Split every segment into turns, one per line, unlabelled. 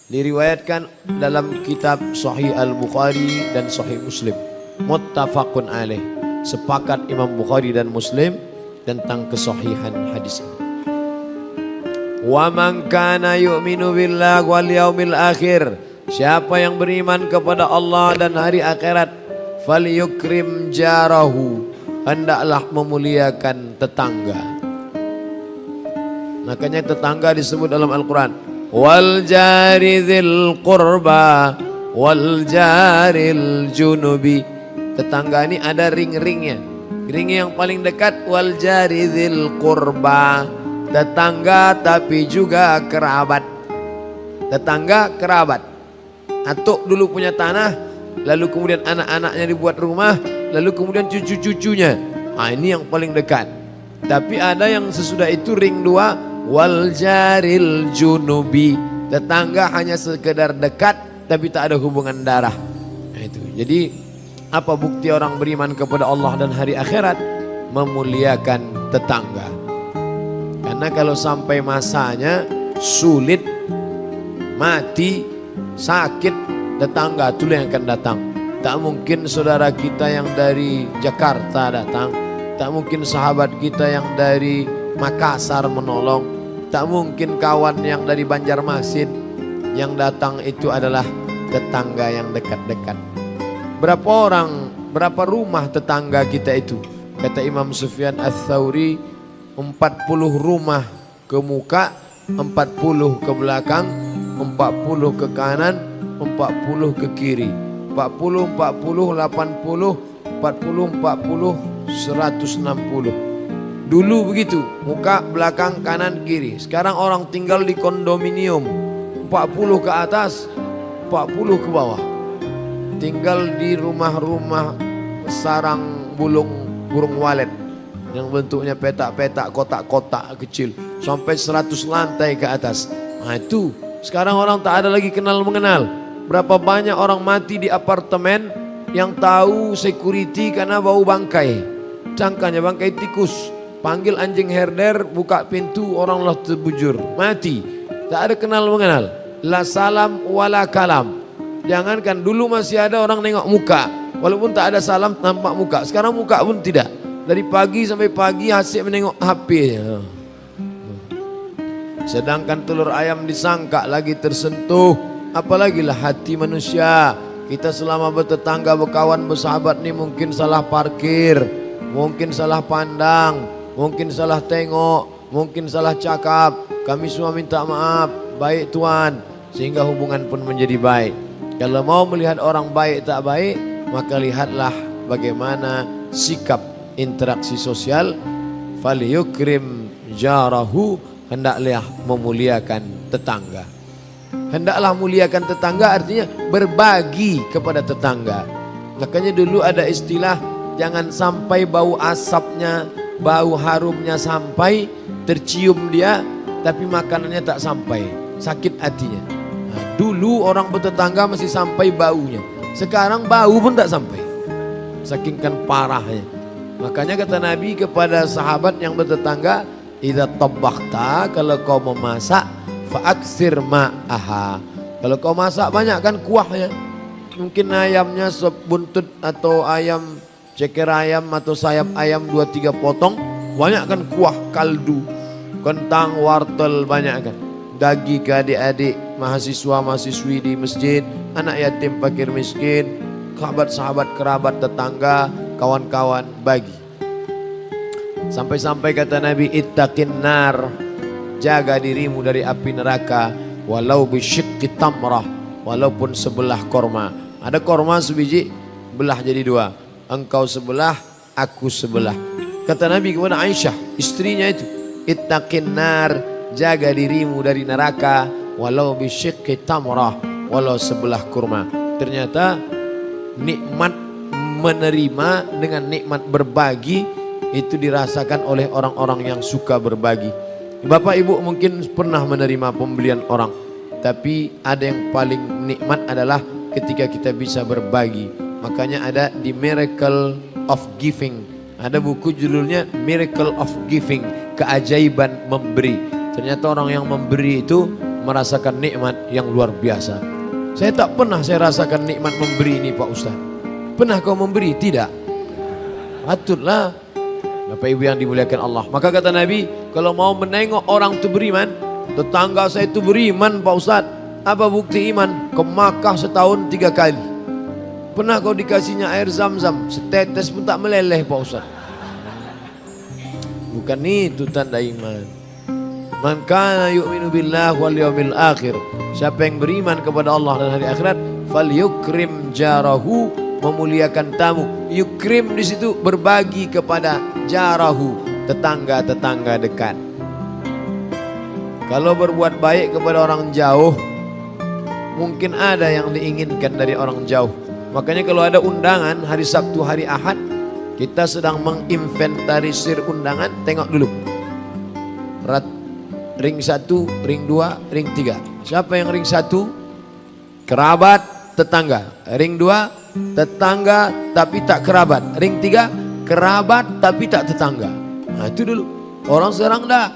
Diriwayatkan dalam kitab Sahih Al-Bukhari dan Sahih Muslim. Muttafaqun alaih. Sepakat Imam Bukhari dan Muslim tentang kesahihan hadis ini. Wa man kana yu'minu billahi wal yaumil akhir. Siapa yang beriman kepada Allah dan hari akhirat, falyukrim jarahu, hendaklah memuliakan tetangga. Makanya tetangga disebut dalam Al-Quran, wal jari dzil qurba wal jaril junubi. Tetangga ini ada ring-ringnya. Ring yang paling dekat wal jari dzil qurba, tetangga tapi juga kerabat. Tetangga kerabat. Atuk dulu punya tanah, lalu kemudian anak-anaknya dibuat rumah, lalu kemudian cucu-cucunya. Nah, ini yang paling dekat. Tapi ada yang sesudah itu ring dua, wal jaril junubi. Tetangga hanya sekedar dekat tapi tak ada hubungan darah. Nah, itu. Jadi apa bukti orang beriman kepada Allah dan hari akhirat? Memuliakan tetangga. Karena kalau sampai masanya sulit, mati, sakit, tetangga itulah yang akan datang. Tak mungkin saudara kita yang dari Jakarta datang, tak mungkin sahabat kita yang dari Makassar menolong, tak mungkin kawan yang dari Banjarmasin. Yang datang itu adalah tetangga yang dekat-dekat. Berapa orang, berapa rumah tetangga kita itu? Kata Imam Sufyan Ats-Tsauri, 40 rumah ke muka, 40 ke belakang, 40 ke kanan, 40 ke kiri. 40, 40, 80, 40, 40, 160. Dulu begitu, muka, belakang, kanan, kiri. Sekarang orang tinggal di kondominium, 40 ke atas, 40 ke bawah. Tinggal di rumah-rumah sarang burung walet yang bentuknya petak-petak, kotak-kotak kecil, sampai 100 lantai ke atas. Nah itu, sekarang orang tak ada lagi kenal mengenal. Berapa banyak orang mati di apartemen yang tahu security karena bau bangkai. Cangkanya bangkai tikus. Panggil anjing herder, buka pintu, orang lah terbujur, mati. Tak ada kenal mengenal. La salam wala kalam. Jangankan dulu masih ada orang nengok muka, walaupun tak ada salam nampak muka. Sekarang muka pun tidak. Dari pagi sampai pagi asyik menengok HP. Sedangkan telur ayam disangka lagi tersentuh, apalagi lah hati manusia. Kita selama bertetangga, berkawan, bersahabat nih mungkin salah parkir, mungkin salah pandang, mungkin salah tengok, mungkin salah cakap. Kami semua minta maaf, baik Tuhan, sehingga hubungan pun menjadi baik. Kalau mau melihat orang baik tak baik, maka lihatlah bagaimana sikap interaksi sosial. Falyukrim jarahu, hendaklah memuliakan tetangga. Hendaklah muliakan tetangga artinya berbagi kepada tetangga. Makanya dulu ada istilah, jangan sampai bau asapnya, bau harumnya sampai, tercium dia tapi makanannya tak sampai, sakit hatinya. Nah, dulu orang bertetangga masih sampai baunya, sekarang bau pun tak sampai, saking kan parahnya. Makanya kata Nabi kepada sahabat yang bertetangga, idza tabakhta, kalau kau memasak, fa'aksir ma'aha, kalau kau masak banyak kan kuahnya. Mungkin ayamnya sop buntut atau ayam ceker ayam atau sayap ayam 2-3 potong, banyak kan kuah, kaldu, kentang, wortel, banyak kan. Bagi ke adik-adik, mahasiswa, mahasiswi di masjid, anak yatim, fakir miskin, sahabat-sahabat, kerabat, tetangga, kawan-kawan, bagi. Sampai-sampai kata Nabi, ittaqin nar, jaga dirimu dari api neraka, walau bisyikki tamrah, walaupun sebelah korma. Ada korma sebiji, belah jadi 2. Engkau sebelah, aku sebelah. Kata Nabi kepada Aisyah, istrinya itu, ittaqin nar, jaga dirimu dari neraka, walau bisyikki tamrah, walau sebelah kurma. Ternyata nikmat menerima dengan nikmat berbagi itu dirasakan oleh orang-orang yang suka berbagi. Bapak ibu mungkin pernah menerima pembelian orang, tapi ada yang paling nikmat adalah ketika kita bisa berbagi. Makanya ada di Miracle of Giving, ada buku judulnya Miracle of Giving, keajaiban memberi. Ternyata orang yang memberi itu merasakan nikmat yang luar biasa. Saya tak pernah saya rasakan nikmat memberi ini Pak Ustaz. Pernah kau memberi? Tidak. Patutlah Bapak Ibu yang dimuliakan Allah. Maka kata Nabi, kalau mau menengok orang itu beriman, tetangga saya itu beriman Pak Ustaz. Apa bukti iman? Ke Makkah setahun 3 kali. Pernah kau dikasihnya air zam-zam, setetes pun tak meleleh Pak Ustaz. Bukan itu tanda iman. Man kana yu'minu billahi wal yawmil akhir. Siapa yang beriman kepada Allah dan hari akhirat, falyukrim jarahu, memuliakan tamu. Yukrim di situ berbagi kepada jarahu, tetangga-tetangga dekat. Kalau berbuat baik kepada orang jauh, mungkin ada yang diinginkan dari orang jauh. Makanya kalau ada undangan hari Sabtu, hari Ahad, kita sedang menginventarisir undangan, tengok dulu. Ring 1, ring 2, ring 3. Siapa yang ring 1? Kerabat, tetangga. Ring 2, tetangga tapi tak kerabat. Ring 3, kerabat tapi tak tetangga. Nah itu dulu. Orang sekarang dah.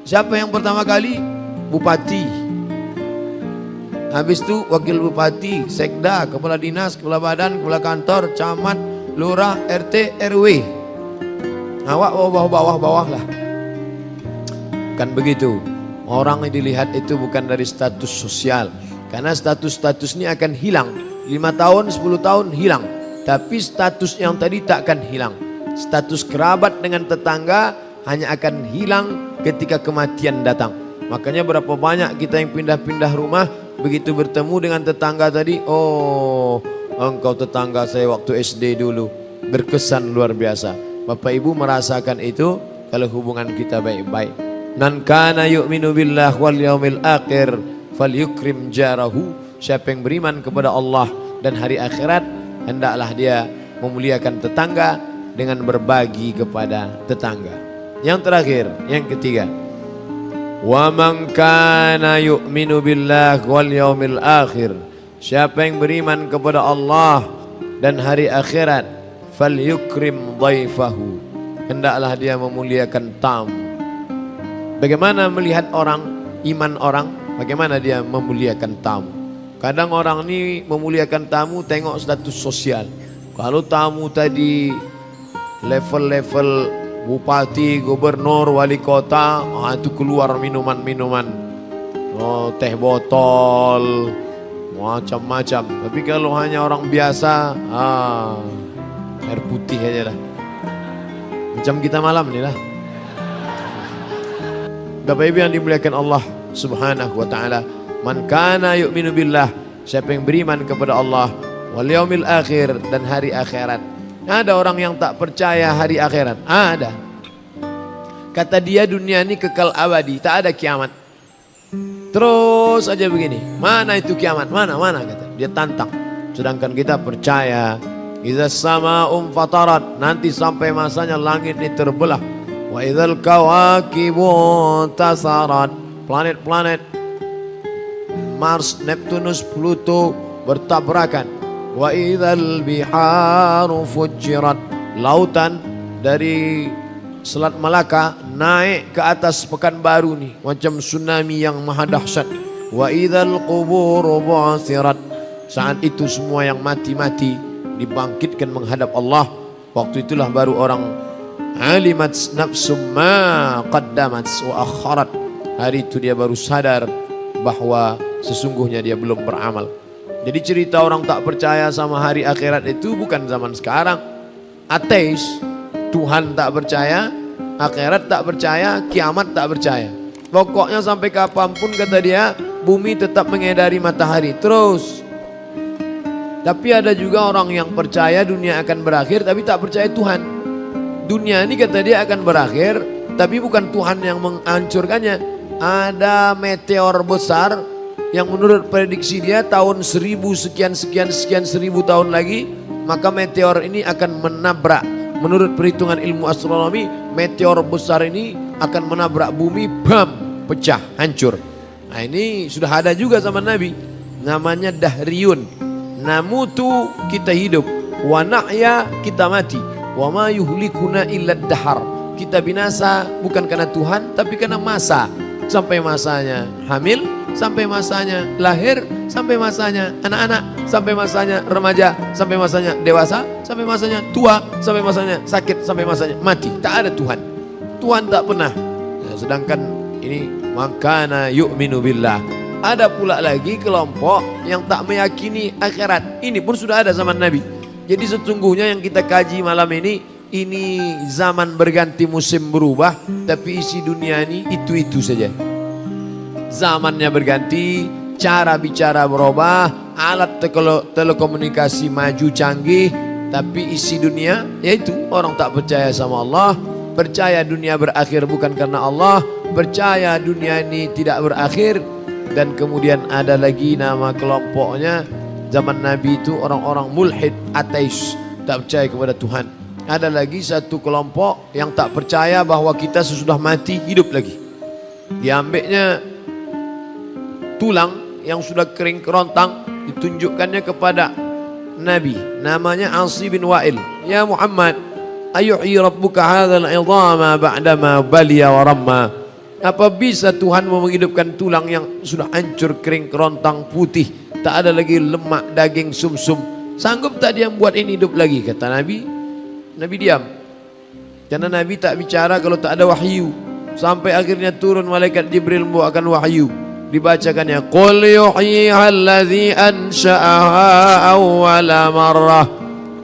Siapa yang pertama kali? Bupati. Habis itu wakil bupati, sekda, kepala dinas, kepala badan, kepala kantor, camat, lurah, RT, RW. Awak bawah-bawah lah. Kan begitu. Orang yang dilihat itu bukan dari status sosial. Karena status-status ini akan hilang. 5 tahun, 10 tahun hilang. Tapi status yang tadi tak akan hilang. Status kerabat dengan tetangga hanya akan hilang ketika kematian datang. Makanya berapa banyak kita yang pindah-pindah rumah, begitu bertemu dengan tetangga tadi, oh engkau tetangga saya waktu SD dulu. Berkesan luar biasa. Bapak Ibu merasakan itu kalau hubungan kita baik-baik. Man kana yu'minu billah wal yaumil akhir falyukrim jarahu. Siapa yang beriman kepada Allah dan hari akhirat, hendaklah dia memuliakan tetangga dengan berbagi kepada tetangga. Yang terakhir, yang ketiga, wa man kana yu'minu billah wal yaumil akhir. Siapa yang beriman kepada Allah dan hari akhirat, falyukrim dhaifahu. Hendaklah dia memuliakan tamu. Bagaimana melihat orang, iman orang, bagaimana dia memuliakan tamu. Kadang orang ini memuliakan tamu tengok status sosial. Kalau tamu tadi level-level bupati, gubernur, wali kota, itu keluar minuman-minuman. Oh, teh botol, macam-macam. Tapi kalau hanya orang biasa, air putih aja lah. Macam kita malam ni lah. Bapak Ibu yang dimuliakan Allah Subhanahu wa taala, man kana yu'minu billah, siapa yang beriman kepada Allah, wal yaumil akhir, dan hari akhirat. Ada orang yang tak percaya hari akhirat? Ada. Kata dia dunia ini kekal abadi, tak ada kiamat. Terus aja begini, mana itu kiamat? Mana kata. Dia tantang. Sedangkan kita percaya, idza sama'um fatarat, nanti sampai masanya langit ini terbelah. Wa idzal kawakibu tasarat, planet-planet Mars, Neptunus, Pluto bertabrakan. Wa idzal biharu fujirat, lautan dari Selat Malaka naik ke atas Pekanbaru nih, macam tsunami yang maha dahsyat. Wa idzal quburu bu'tsirat, saat itu semua yang mati-mati dibangkitkan menghadap Allah. Waktu itulah baru orang alimat nafsum ma qaddamat wa akharat. Hari itu dia baru sadar bahwa sesungguhnya dia belum beramal. Jadi cerita orang tak percaya sama hari akhirat itu bukan zaman sekarang. Ateis, Tuhan tak percaya, akhirat tak percaya, kiamat tak percaya. Pokoknya sampai kapanpun kata dia, bumi tetap mengedari matahari terus. Tapi ada juga orang yang percaya dunia akan berakhir tapi tak percaya Tuhan. Dunia ini kata dia akan berakhir, tapi bukan Tuhan yang menghancurkannya. Ada meteor besar yang menurut prediksi dia tahun 1000 sekian seribu tahun lagi, maka meteor ini akan menabrak. Menurut perhitungan ilmu astronomi, meteor besar ini akan menabrak bumi, bam, pecah, hancur. Nah ini sudah ada juga zaman Nabi, namanya Dahriyun. Namutu, kita hidup, wa nahya, kita mati. Wa ma yuhlikuna illa dahar, kita binasa bukan karena Tuhan tapi karena masa. sampai masanya hamil, sampai masanya lahir, sampai masanya anak-anak, sampai masanya remaja, sampai masanya dewasa, sampai masanya tua, sampai masanya sakit, sampai masanya mati. Tak ada Tuhan. Tuhan tak pernah. Nah, sedangkan ini makana yu'minu billah. Ada pula lagi kelompok yang tak meyakini akhirat. Ini pun sudah ada zaman Nabi. Jadi sesungguhnya yang kita kaji malam ini zaman berganti, musim berubah, tapi isi dunia ini itu-itu saja. Zamannya berganti, cara bicara berubah, alat telekomunikasi maju canggih, tapi isi dunia yaitu orang tak percaya sama Allah, percaya dunia berakhir bukan karena Allah, percaya dunia ini tidak berakhir. Dan kemudian ada lagi nama kelompoknya zaman Nabi itu orang-orang mulhid, ateis, tak percaya kepada Tuhan. Ada lagi satu kelompok yang tak percaya bahwa kita sesudah mati hidup lagi. Diambilnya tulang yang sudah kering kerontang, ditunjukkannya kepada Nabi, namanya Asi bin Wa'il. Ya Muhammad, ayuhyi rabbuka hadzal 'idhama ba'dama baliya wa ramma. Apa bisa Tuhanmu menghidupkan tulang yang sudah hancur, kering, kerontang, putih, tak ada lagi lemak, daging, sumsum? Sanggup tak dia buat ini hidup lagi? Kata Nabi. Nabi diam. Karena Nabi tak bicara kalau tak ada wahyu. Sampai akhirnya turun malaikat Jibril membawakan wahyu. Dibacakannya, qul yuhyiha allazi ansha'aha awwala marrah.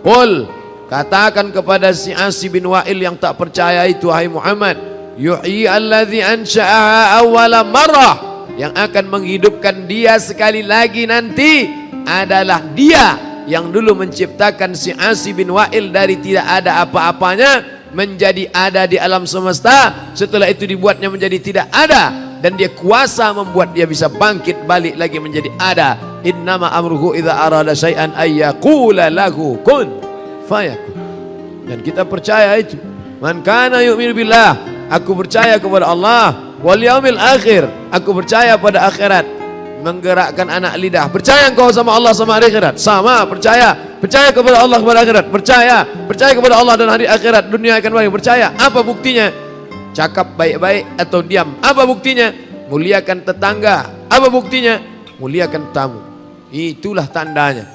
Qul, katakan kepada si Asi bin Wa'il yang tak percaya itu, hai Muhammad, yuhyi allazi ansha'aha awwala marrah, yang akan menghidupkan dia sekali lagi nanti adalah dia yang dulu menciptakan si Asi bin Wa'il dari tidak ada apa-apanya menjadi ada di alam semesta. Setelah itu dibuatnya menjadi tidak ada, dan dia kuasa membuat dia bisa bangkit balik lagi menjadi ada. Innama amruhu idza arada syai'an ayyaqula lahu kun fayakun. Dan kita percaya itu. Man kana yu'minu billah, aku percaya kepada Allah, wal yaumil akhir, aku percaya pada akhirat. Menggerakkan anak lidah, percaya engkau sama Allah sama hari akhirat? Sama, percaya. Percaya kepada Allah kepada akhirat? Percaya. Percaya kepada Allah dan hari akhirat, dunia akan balik? Percaya. Apa buktinya? Cakap baik-baik atau diam? Apa buktinya? Muliakan tetangga. Apa buktinya? Muliakan tamu. Itulah tandanya.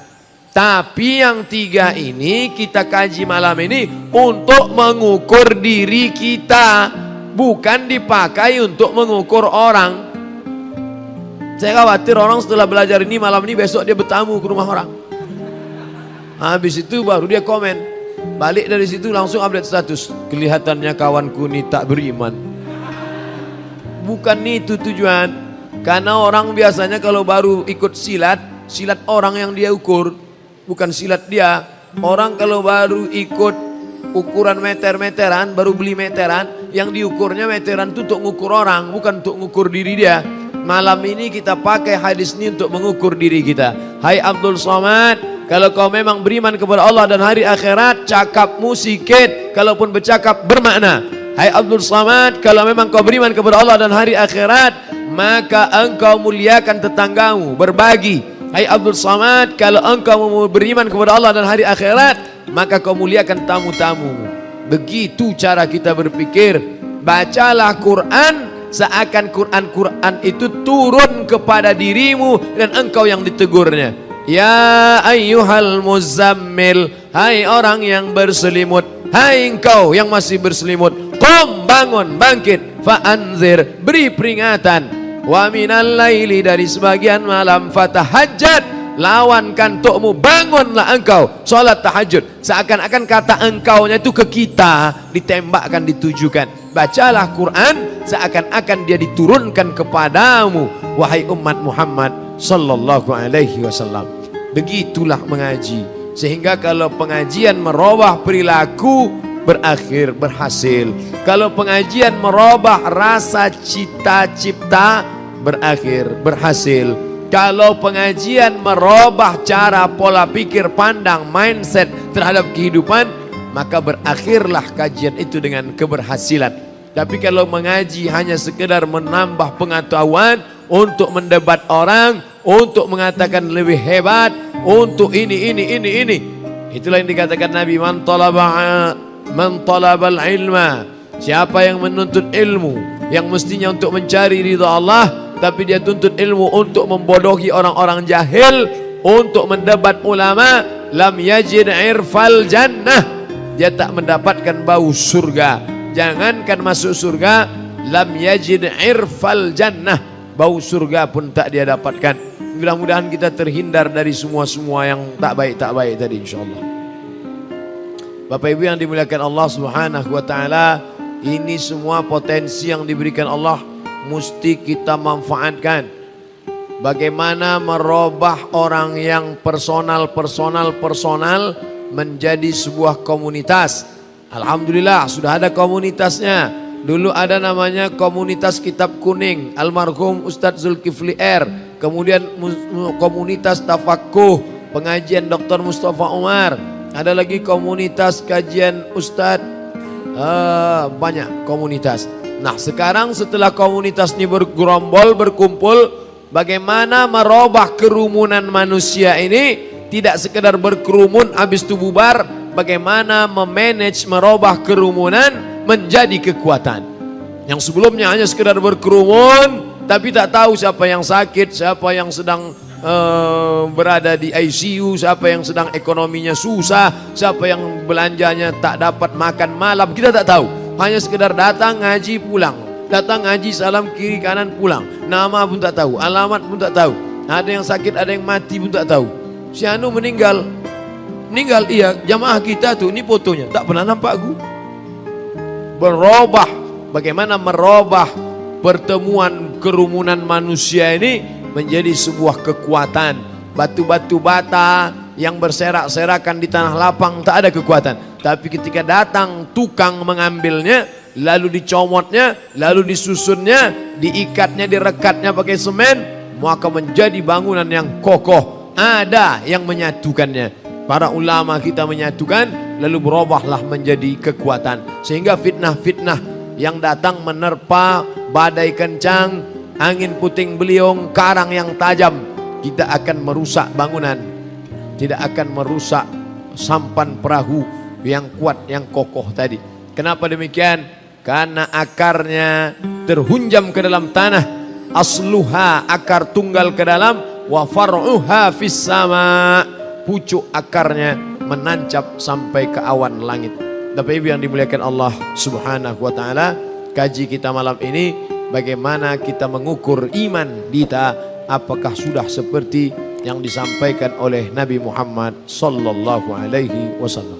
Tapi yang tiga ini kita kaji malam ini untuk mengukur diri kita, bukan dipakai untuk mengukur orang. Saya khawatir orang setelah belajar ini malam ini besok dia bertamu ke rumah orang. Habis itu baru dia komen. Balik dari situ langsung update status. Kelihatannya kawanku ini tak beriman. Bukan itu tujuan. Karena orang biasanya kalau baru ikut silat, silat orang yang dia ukur, bukan silat dia. Orang kalau baru ikut ukuran meter-meteran, baru beli meteran, yang diukurnya meteran itu untuk mengukur orang, bukan untuk mengukur diri dia. Malam ini kita pakai hadis ini untuk mengukur diri kita. Hai Abdul Somad, kalau kau memang beriman kepada Allah dan hari akhirat, cakapmu sikit, kalaupun bercakap bermakna. Hai Abdul Somad, kalau memang kau beriman kepada Allah dan hari akhirat, maka engkau muliakan tetanggamu, berbagi. Hai Abdul Somad, kalau engkau beriman kepada Allah dan hari akhirat, maka kau muliakan tamu-tamumu. Begitu cara kita berpikir. Bacalah Quran seakan Quran itu turun kepada dirimu dan engkau yang ditegurnya. Ya ayyuhal muzammil, hai orang yang berselimut, hai engkau yang masih berselimut, qum, bangun, bangkit, fa'anzir, beri peringatan, wa minal laili, dari sebagian malam, fatahajjad, lawan kantukmu, bangunlah engkau salat tahajud. Seakan-akan kata engkaunya itu ke kita, ditembakkan, ditujukan. Bacalah Quran seakan-akan dia diturunkan kepadamu, wahai umat Muhammad sallallahu alaihi wasallam. Begitulah mengaji. Sehingga kalau pengajian merubah perilaku, berakhir berhasil. Kalau pengajian merubah rasa cita-cipta, berakhir berhasil. Kalau pengajian merubah cara pola pikir, pandang, mindset terhadap kehidupan, maka berakhirlah kajian itu dengan keberhasilan. Tapi kalau mengaji hanya sekedar menambah pengetahuan, untuk mendebat orang, untuk mengatakan lebih hebat, untuk ini, itulah yang dikatakan Nabi, man talabal ilma, siapa yang menuntut ilmu, yang mestinya untuk mencari ridha Allah, tapi dia tuntut ilmu untuk membodohi orang-orang jahil, untuk mendebat ulama. Lam yajid irfal jannah, dia tak mendapatkan bau surga. Jangankan masuk surga, lam yajid irfal jannah, bau surga pun tak dia dapatkan. Mudah-mudahan kita terhindar dari semua-semua yang tak baik tadi, insyaallah. Bapak Ibu yang dimuliakan Allah Subhanahu wa taala, ini semua potensi yang diberikan Allah mesti kita manfaatkan. Bagaimana merubah orang yang personal menjadi sebuah komunitas. Alhamdulillah sudah ada komunitasnya. Dulu ada namanya komunitas kitab kuning, almarhum Ustadz Zulkifli R. Kemudian komunitas tafakuh, pengajian Dr. Mustafa Umar. Ada lagi komunitas kajian Ustadz, banyak komunitas. Nah sekarang setelah komunitas ini bergerombol, berkumpul, bagaimana merubah kerumunan manusia ini tidak sekedar berkerumun habis itu bubar, bagaimana memanage merubah kerumunan menjadi kekuatan. Yang sebelumnya hanya sekedar berkerumun tapi tak tahu siapa yang sakit, siapa yang sedang berada di ICU, siapa yang sedang ekonominya susah, siapa yang belanjanya tak dapat makan malam, kita tak tahu. Hanya sekedar datang ngaji pulang, datang ngaji salam kiri kanan pulang, nama pun tak tahu, alamat pun tak tahu, ada yang sakit, ada yang mati pun tak tahu. Si anu meninggal iya, jamaah kita tuh, ini fotonya, tak pernah nampak aku. Berubah, bagaimana merubah pertemuan kerumunan manusia ini menjadi sebuah kekuatan. Batu-batu bata yang berserak-serakan di tanah lapang tak ada kekuatan, tapi ketika datang tukang mengambilnya, lalu dicomotnya, lalu disusunnya, diikatnya, direkatnya pakai semen, maka menjadi bangunan yang kokoh. Ada yang menyatukannya, para ulama kita menyatukan, lalu berubahlah menjadi kekuatan. Sehingga fitnah-fitnah yang datang menerpa, badai kencang, angin puting beliung, karang yang tajam, tidak akan merusak bangunan, tidak akan merusak sampan perahu yang kuat, yang kokoh tadi. Kenapa demikian? Karena akarnya terhunjam ke dalam tanah, asluha, akar tunggal ke dalam, wa far'uha fis sama, pucuk akarnya menancap sampai ke awan langit. Bapak Ibu yang dimuliakan Allah Subhanahu wa taala, kaji kita malam ini bagaimana kita mengukur iman kita, apakah sudah seperti yang disampaikan oleh Nabi Muhammad sallallahu alaihi wasallam.